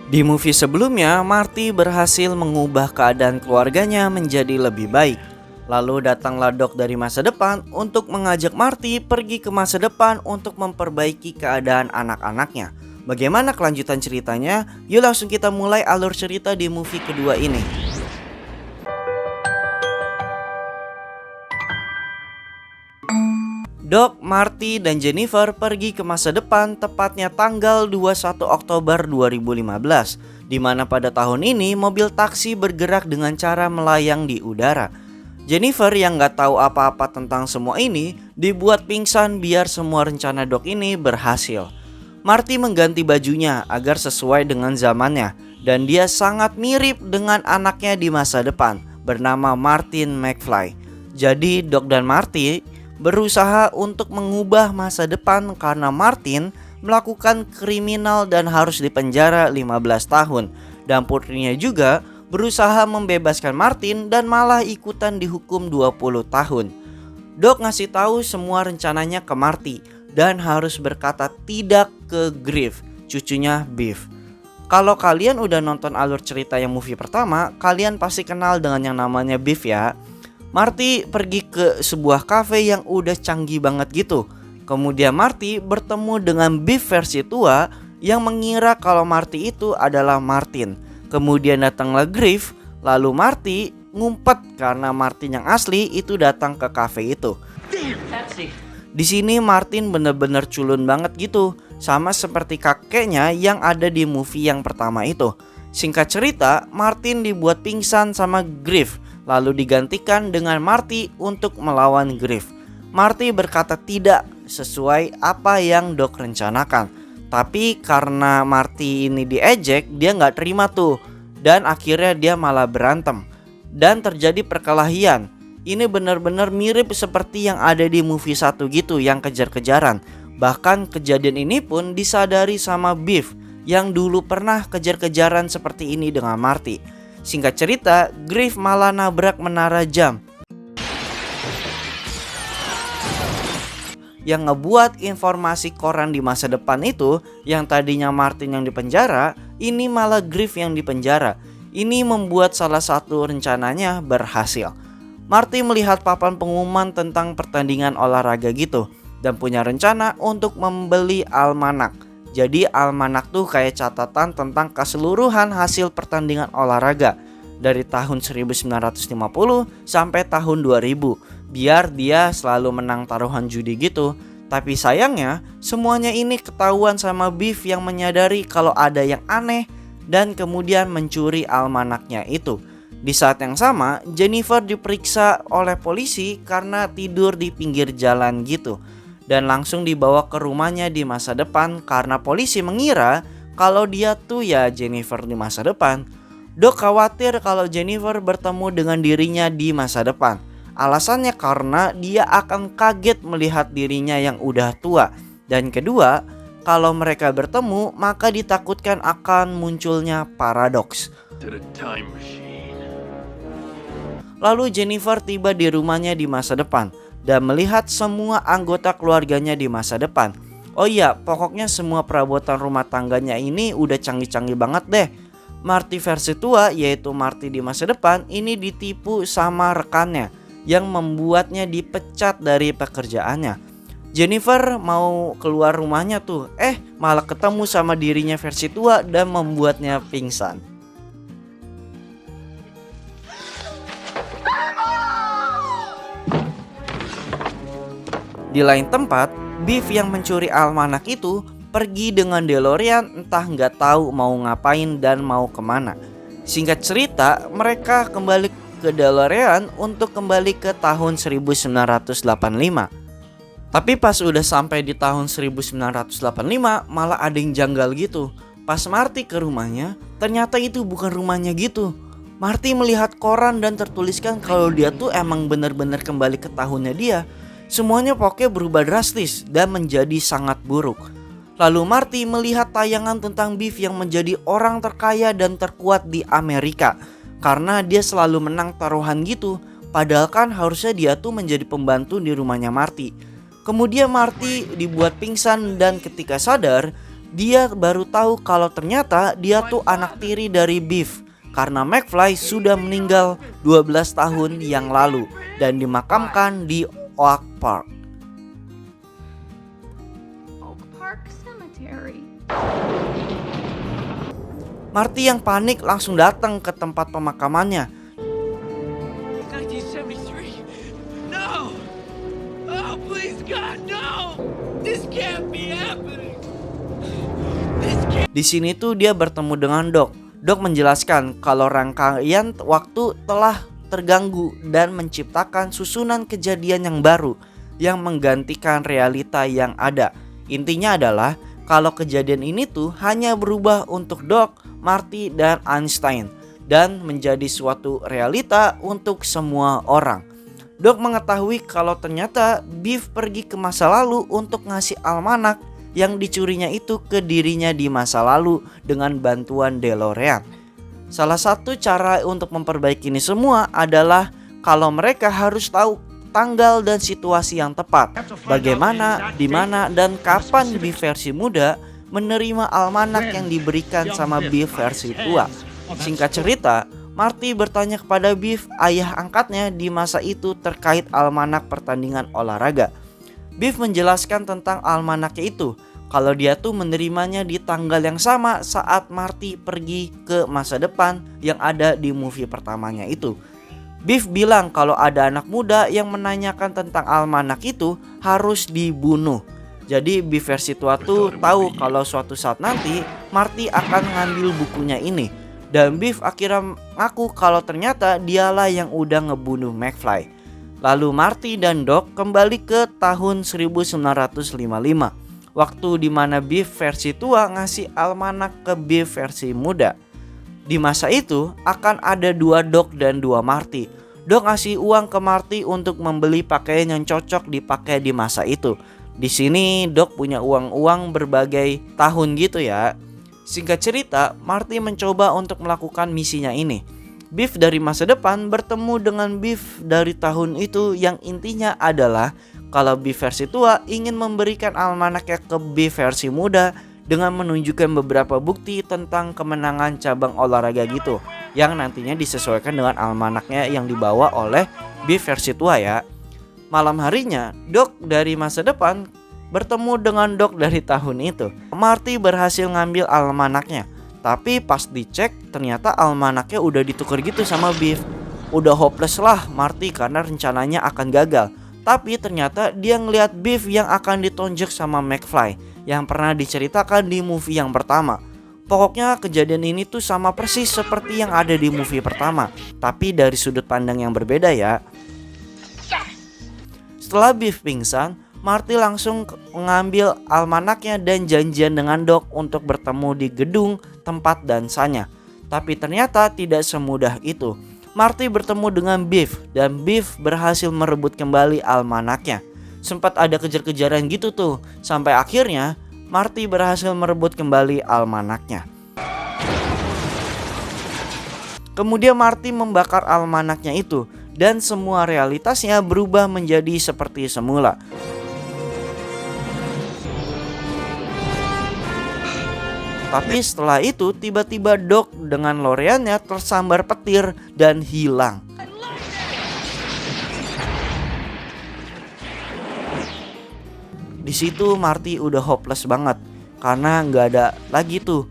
Di movie sebelumnya, Marty berhasil mengubah keadaan keluarganya menjadi lebih baik. Lalu datanglah Doc dari masa depan untuk mengajak Marty pergi ke masa depan untuk memperbaiki keadaan anak-anaknya. Bagaimana kelanjutan ceritanya? Yuk langsung kita mulai alur cerita di movie kedua ini. Doc, Marty, dan Jennifer pergi ke masa depan tepatnya tanggal 21 Oktober 2015, di mana pada tahun ini mobil taksi bergerak dengan cara melayang di udara. Jennifer yang gak tahu apa-apa tentang semua ini dibuat pingsan biar semua rencana Doc ini berhasil. Marty mengganti bajunya agar sesuai dengan zamannya, dan dia sangat mirip dengan anaknya di masa depan bernama Martin McFly. Jadi Doc dan Marty berusaha untuk mengubah masa depan karena Martin melakukan kriminal dan harus dipenjara 15 tahun. Dan putrinya juga berusaha membebaskan Martin dan malah ikutan dihukum 20 tahun. Doc ngasih tahu semua rencananya ke Marty dan harus berkata tidak ke Griff, cucunya Biff. Kalau kalian udah nonton alur cerita yang movie pertama, kalian pasti kenal dengan yang namanya Biff ya. Marty pergi ke sebuah cafe yang udah canggih banget gitu. Kemudian Marty bertemu dengan Biff versi tua yang mengira kalau Marty itu adalah Martin. Kemudian datanglah Griff, lalu Marty ngumpet karena Martin yang asli itu datang ke cafe itu. Di sini Martin bener-bener culun banget gitu, sama seperti kakeknya yang ada di movie yang pertama itu. Singkat cerita, Martin dibuat pingsan sama Griff, lalu digantikan dengan Marty untuk melawan Griff. Marty berkata tidak sesuai apa yang Doc rencanakan. Tapi karena Marty ini diejek, dia gak terima tuh. Dan akhirnya dia malah berantem. Dan terjadi perkelahian. Ini benar-benar mirip seperti yang ada di movie 1 gitu yang kejar-kejaran. Bahkan kejadian ini pun disadari sama Biff yang dulu pernah kejar-kejaran seperti ini dengan Marty. Singkat cerita, Griff malah nabrak menara jam yang ngebuat informasi koran di masa depan itu yang tadinya Martin yang dipenjara, ini malah Griff yang dipenjara. Ini membuat salah satu rencananya berhasil. Marty melihat papan pengumuman tentang pertandingan olahraga gitu dan punya rencana untuk membeli almanak. Jadi almanak tuh kayak catatan tentang keseluruhan hasil pertandingan olahraga dari tahun 1950 sampai tahun 2000, biar dia selalu menang taruhan judi gitu. Tapi sayangnya semuanya ini ketahuan sama Biff yang menyadari kalau ada yang aneh dan kemudian mencuri almanaknya itu. Di saat yang sama, Jennifer diperiksa oleh polisi karena tidur di pinggir jalan gitu, dan langsung dibawa ke rumahnya di masa depan karena polisi mengira kalau dia tuh ya Jennifer di masa depan. Doc khawatir kalau Jennifer bertemu dengan dirinya di masa depan. Alasannya karena dia akan kaget melihat dirinya yang udah tua. Dan kedua, kalau mereka bertemu maka ditakutkan akan munculnya paradoks. Lalu Jennifer tiba di rumahnya di masa depan dan melihat semua anggota keluarganya di masa depan. Oh iya, pokoknya semua perabotan rumah tangganya ini udah canggih-canggih banget deh. Marty versi tua, yaitu Marty di masa depan, ini ditipu sama rekannya yang membuatnya dipecat dari pekerjaannya. Jennifer mau keluar rumahnya tuh, malah ketemu sama dirinya versi tua dan membuatnya pingsan. Di lain tempat, Biff yang mencuri almanak itu pergi dengan DeLorean entah nggak tahu mau ngapain dan mau kemana. Singkat cerita, mereka kembali ke DeLorean untuk kembali ke tahun 1985. Tapi pas udah sampai di tahun 1985 malah ada yang janggal gitu. Pas Marty ke rumahnya, ternyata itu bukan rumahnya gitu. Marty melihat koran dan tertuliskan kalau dia tuh emang bener-bener kembali ke tahunnya dia. Semuanya pokoknya berubah drastis dan menjadi sangat buruk. Lalu Marty melihat tayangan tentang Biff yang menjadi orang terkaya dan terkuat di Amerika. Karena dia selalu menang taruhan gitu. Padahal kan harusnya dia tuh menjadi pembantu di rumahnya Marty. Kemudian Marty dibuat pingsan dan ketika sadar, Dia baru tahu kalau ternyata dia tuh anak tiri dari Biff, karena McFly sudah meninggal 12 tahun yang lalu dan dimakamkan di Oak Park. Oak Park Cemetery. Marty yang panik langsung datang ke tempat pemakamannya. 1973. No! Oh, please God, no! This can't be happening. Di sini tuh dia bertemu dengan Doc. Doc menjelaskan kalau rangkaian waktu telah terganggu dan menciptakan susunan kejadian yang baru yang menggantikan realita yang ada. Intinya adalah kalau kejadian ini tuh hanya berubah untuk Doc, Marty, dan Einstein dan menjadi suatu realita untuk semua orang. Doc mengetahui kalau ternyata Biff pergi ke masa lalu untuk ngasih almanak yang dicurinya itu ke dirinya di masa lalu dengan bantuan DeLorean. Salah satu cara untuk memperbaiki ini semua adalah kalau mereka harus tahu tanggal dan situasi yang tepat. Bagaimana, di mana, dan kapan Biff versi muda menerima almanak yang diberikan sama Biff versi tua. Singkat cerita, Marty bertanya kepada Biff, ayah angkatnya di masa itu terkait almanak pertandingan olahraga. Biff menjelaskan tentang almanaknya itu, kalau dia tuh menerimanya di tanggal yang sama saat Marty pergi ke masa depan yang ada di movie pertamanya itu. Biff bilang kalau ada anak muda yang menanyakan tentang almanak itu harus dibunuh. Jadi Biff versi tua tuh tahu kalau suatu saat nanti Marty akan ngambil bukunya ini. Dan Biff akhirnya ngaku kalau ternyata dialah yang udah ngebunuh McFly. Lalu Marty dan Doc kembali ke tahun 1955. Waktu dimana Biff versi tua ngasih almanak ke Biff versi muda. Di masa itu akan ada 2 Doc dan 2 Marty. Doc ngasih uang ke Marty untuk membeli pakaian yang cocok dipakai di masa itu. Di sini Doc punya uang berbagai tahun gitu ya. Singkat cerita, Marty mencoba untuk melakukan misinya ini. Biff dari masa depan bertemu dengan Biff dari tahun itu yang intinya adalah kalau Biff versi tua ingin memberikan almanaknya ke Biff versi muda dengan menunjukkan beberapa bukti tentang kemenangan cabang olahraga gitu yang nantinya disesuaikan dengan almanaknya yang dibawa oleh Biff versi tua ya. Malam harinya, Doc dari masa depan bertemu dengan Doc dari tahun itu. Marty berhasil ngambil almanaknya, tapi pas dicek ternyata almanaknya udah ditukar gitu sama Biff. Udah hopeless lah Marty karena rencananya akan gagal. Tapi ternyata dia ngeliat Biff yang akan ditonjok sama McFly yang pernah diceritakan di movie yang pertama. Pokoknya kejadian ini tuh sama persis seperti yang ada di movie pertama, tapi dari sudut pandang yang berbeda ya. Setelah Biff pingsan, Marty langsung mengambil almanaknya dan janjian dengan Doc untuk bertemu di gedung tempat dansanya. Tapi ternyata tidak semudah itu. Marty bertemu dengan Biff dan Biff berhasil merebut kembali almanaknya. Sempat ada kejar-kejaran gitu tuh, sampai akhirnya Marty berhasil merebut kembali almanaknya. Kemudian Marty membakar almanaknya itu dan semua realitasnya berubah menjadi seperti semula. Tapi setelah itu tiba-tiba Doc dengan Loreannya tersambar petir dan hilang. Di situ Marty udah hopeless banget karena nggak ada lagi tuh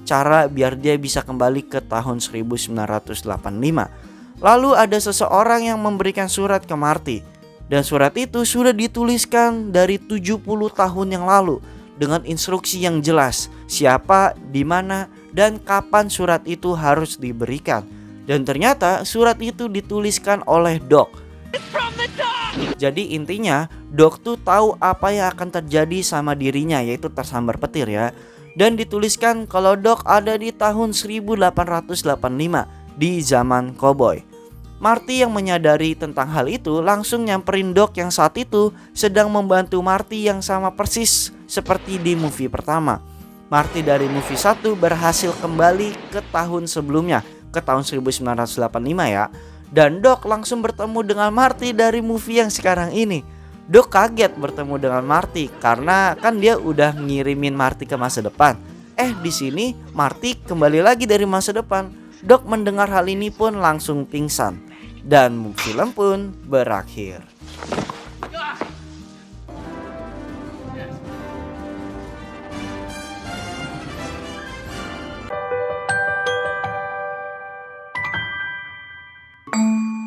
cara biar dia bisa kembali ke tahun 1985. Lalu ada seseorang yang memberikan surat ke Marty dan surat itu sudah dituliskan dari 70 tahun yang lalu dengan instruksi yang jelas siapa, di mana, dan kapan surat itu harus diberikan. Dan ternyata surat itu dituliskan oleh Doc. Jadi intinya Doc tuh tahu apa yang akan terjadi sama dirinya, yaitu tersambar petir ya. Dan dituliskan kalau Doc ada di tahun 1885 di zaman koboi. Marty yang menyadari tentang hal itu langsung nyamperin Doc yang saat itu sedang membantu Marty yang sama persis seperti di movie pertama. Marty dari movie 1 berhasil kembali ke tahun sebelumnya, ke tahun 1985 ya. Dan Doc langsung bertemu dengan Marty dari movie yang sekarang ini. Doc kaget bertemu dengan Marty karena kan dia udah ngirimin Marty ke masa depan. Di sini Marty kembali lagi dari masa depan. Doc mendengar hal ini pun langsung pingsan dan film pun berakhir.